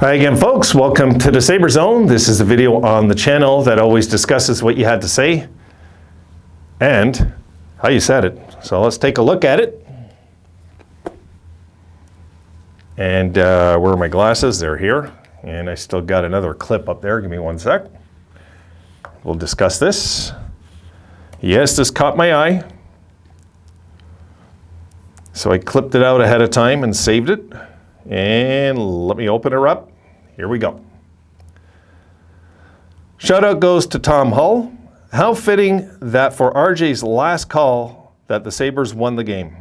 Hi again, folks. Welcome to the Sabre Zone. This is a video on the channel that always discusses what you had to say and how you said it. So let's take a look at it. And where are my glasses? They're here. And I still got another clip up there. Give me one sec. We'll discuss this. Yes, this caught my eye. So I clipped it out ahead of time and saved it. And let me open her up. Here we go. Shout out goes to Tom Hull. How fitting that for RJ's last call that the Sabres won the game,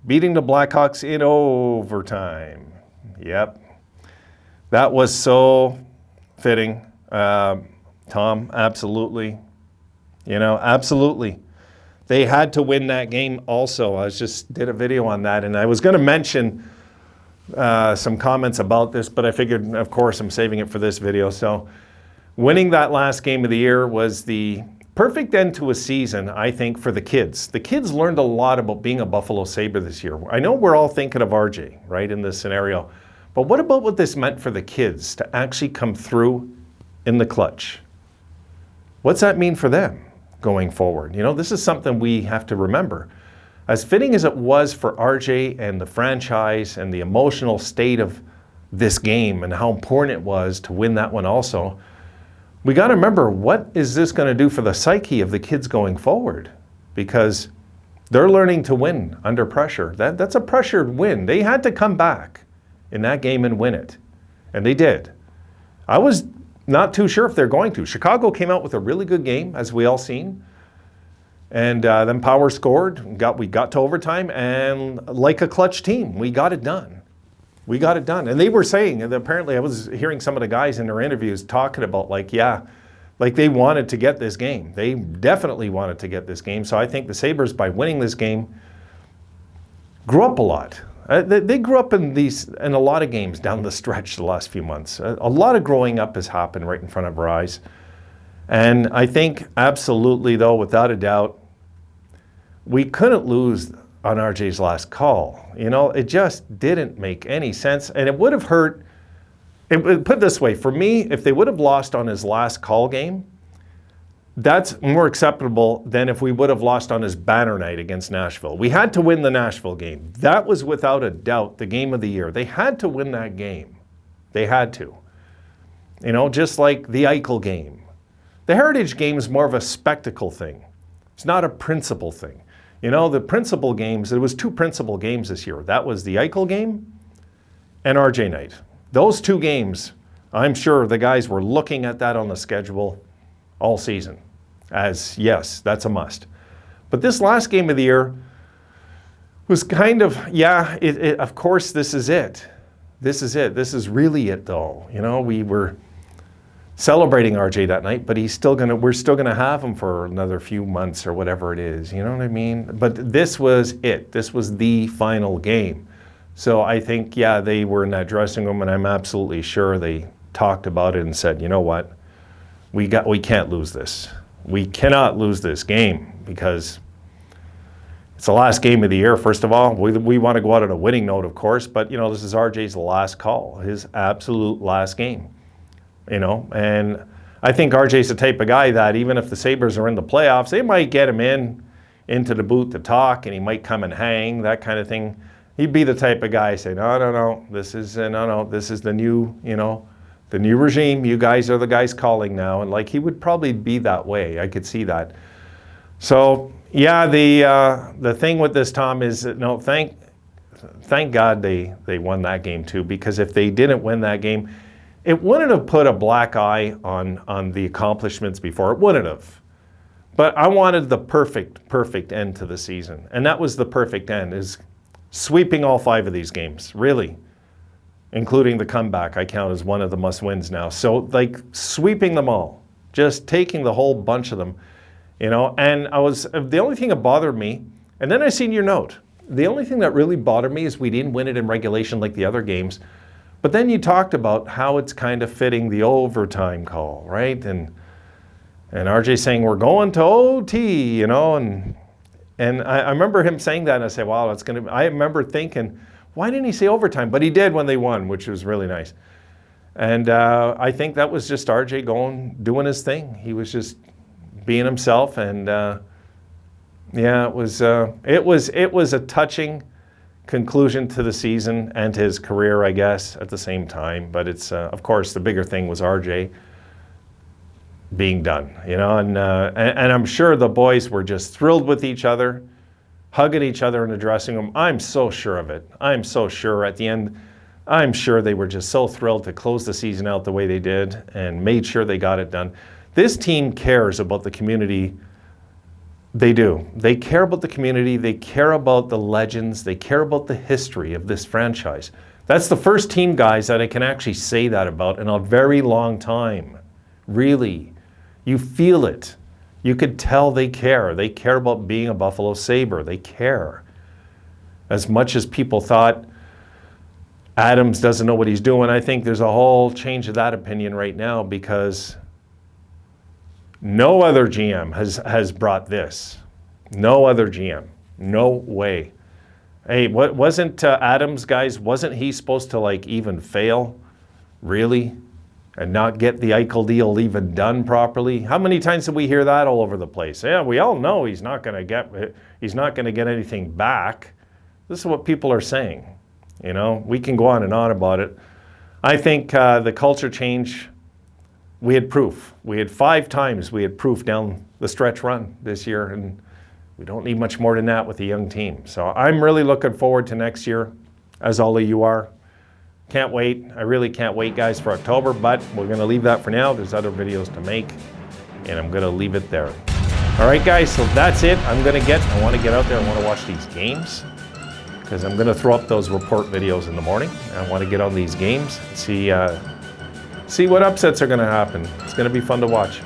beating the Blackhawks in overtime. Yep. That was so fitting. Tom, absolutely. You know, absolutely. They had to win that game also. I just did a video on that, and I was going to mention some comments about this, but I figured, of course, I'm saving it for this video. So winning that last game of the year was the perfect end to a season, I think, for the kids. The kids learned a lot about being a Buffalo Sabre this year. I know we're all thinking of RJ, right, in this scenario, but what about what this meant for the kids to actually come through in the clutch? What's that mean for them going forward? You know, this is something we have to remember. As fitting as it was for RJ and the franchise and the emotional state of this game and how important it was to win that one also, we got to remember, what is this going to do for the psyche of the kids going forward? Because they're learning to win under pressure. That's a pressured win. They had to come back in that game and win it. And they did. I was not too sure if they're going to. Chicago came out with a really good game, as we all seen. And then Power scored. We got to overtime, and like a clutch team, we got it done. We got it done. And they were saying, and apparently I was hearing some of the guys in their interviews talking about, like, yeah, like they wanted to get this game. They definitely wanted to get this game. So I think the Sabres, by winning this game, grew up a lot. They grew up in a lot of games down the stretch the last few months. A lot of growing up has happened right in front of our eyes. And I think absolutely, though, without a doubt, we couldn't lose on RJ's last call. You know, it just didn't make any sense. And it would have hurt, put it this way, for me, if they would have lost on his last call game, that's more acceptable than if we would have lost on his banner night against Nashville. We had to win the Nashville game. That was without a doubt the game of the year. They had to win that game. They had to. You know, just like the Eichel game. The Heritage game is more of a spectacle thing. It's not a principle thing. You know, the principal games, there was two principal games this year. That was the Eichel game and RJ night. Those two games, I'm sure the guys were looking at that on the schedule all season as, yes, that's a must. But this last game of the year was kind of, yeah, of course, this is it. This is it. This is really it, though. You know, we were celebrating RJ that night, but we're still gonna have him for another few months or whatever it is, you know what I mean? But this was it. This was the final game. So I think, yeah, they were in that dressing room, and I'm absolutely sure they talked about it and said, you know what, we can't lose this. We cannot lose this game because it's the last game of the year, first of all. We want to go out on a winning note, of course, but you know, this is RJ's last call, his absolute last game. You know, and I think RJ's the type of guy that even if the Sabres are in the playoffs, they might get him into the booth to talk, and he might come and hang, that kind of thing. He'd be the type of guy say, no, this is the new, you know, the new regime. You guys are the guys calling now, and like he would probably be that way. I could see that. So yeah, the thing with this, Tom, is that, no, thank God they won that game too, because if they didn't win that game, it wouldn't have put a black eye on the accomplishments before. It wouldn't have. But I wanted the perfect end to the season. And that was the perfect end, is sweeping all 5 of these games, really. Including the comeback, I count as one of the must-wins now. So, like, sweeping them all. Just taking the whole bunch of them, you know. And the only thing that bothered me, and then I seen your note. The only thing that really bothered me is we didn't win it in regulation like the other games. But then you talked about how it's kind of fitting the overtime call, right? And RJ saying we're going to OT, you know, and I remember him saying that, and I said, wow, I remember thinking, why didn't he say overtime? But he did when they won, which was really nice. And I think that was just RJ doing his thing. He was just being himself, and yeah, it was a touching conclusion to the season and to his career, I guess, at the same time. But it's of course the bigger thing was RJ being done, you know, and I'm sure the boys were just thrilled with each other, hugging each other in the dressing room. I'm so sure of it. I'm so sure at the end. I'm sure they were just so thrilled to close the season out the way they did and made sure they got it done. This team cares about the community. They do. They care about the community. They care about the legends. They care about the history of this franchise. That's the first team, guys, that I can actually say that about in a very long time. Really. You feel it. You could tell they care. They care about being a Buffalo Sabre. They care. As much as people thought Adams doesn't know what he's doing, I think there's a whole change of that opinion right now, because no other GM has brought this. No other GM. No way. Hey, what wasn't Adams, guys, wasn't he supposed to like even fail? Really? And not get the Eichel deal even done properly? How many times did we hear that all over the place? Yeah, we all know he's not going to get anything back. This is what people are saying. You know, we can go on and on about it. I think the culture change, we had proof. We had 5 times we had proof down the stretch run this year, and we don't need much more than that with a young team. So I'm really looking forward to next year, as all of you are. Can't wait. I really can't wait, guys, for October, but we're going to leave that for now. There's other videos to make, and I'm going to leave it there. All right, guys, so that's it. I want to get out there. I want to watch these games, because I'm going to throw up those report videos in the morning. I want to get on these games, see what upsets are going to happen. It's going to be fun to watch.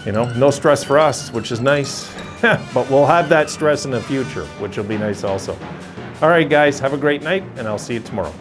You know, no stress for us, which is nice, but we'll have that stress in the future, which will be nice also. All right, guys, have a great night, and I'll see you tomorrow.